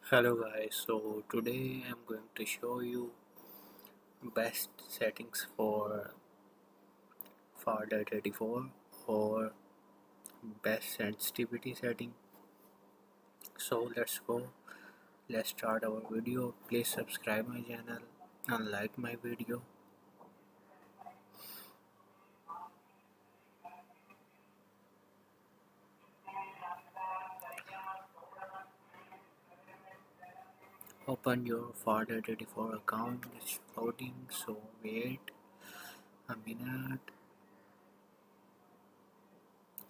Hello guys, so today I'm going to show you best settings for farlight 84 or best sensitivity setting. So let's start our video. Please subscribe my channel and like my video. Open your farlight 84 account. It's loading, so wait a minute.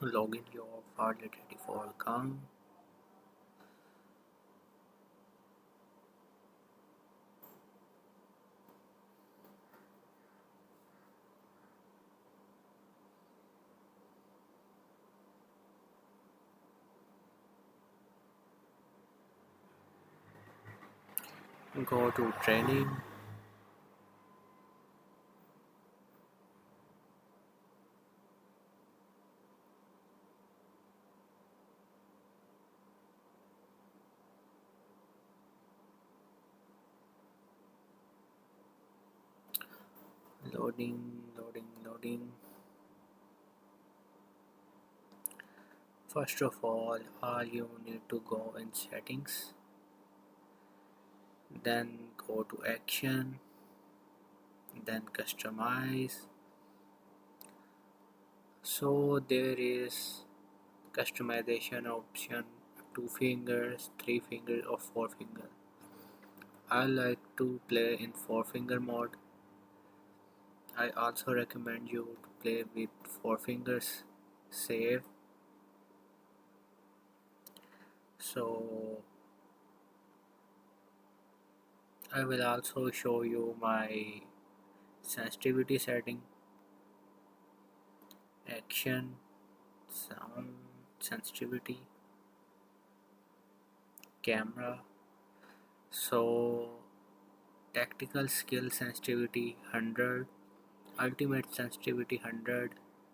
Log in your farlight 84 account. Go to training. Loading. First of all you need to go in settings, then go to action, then customize. So there is customization option, 2 fingers, 3 fingers or 4 finger. I like to play in 4 finger mode. I also recommend you to play with 4 fingers. Save. So I will also show you my sensitivity setting. Action, sound sensitivity, camera. So tactical skill sensitivity 100, ultimate sensitivity 100,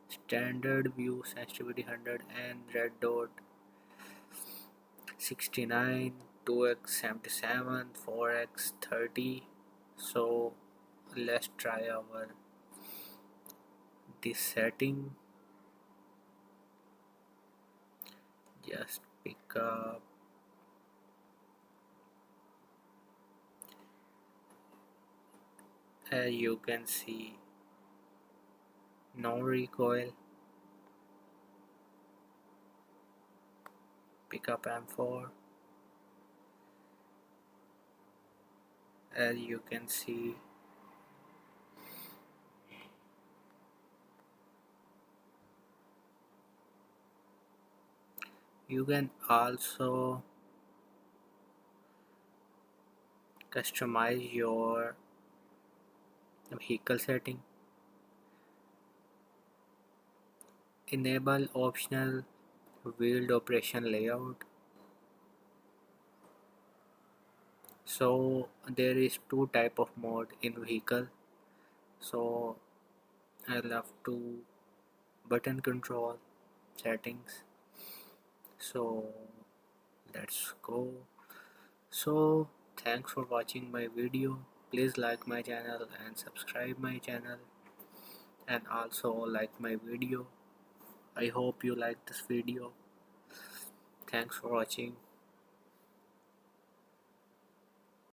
standard view sensitivity 100, and red dot 69, 2x 77, 4x 30. So let's try our this setting. Just pick up. As you can see, no recoil. Pick up M4. As you can see, you can also customize your vehicle setting. Enable optional wheeled operation layout. So there is two type of mode in vehicle. So I love to button control settings. So let's go. So thanks for watching my video. Please like my channel and subscribe my channel, and also like my video. I hope you like this video. Thanks for watching.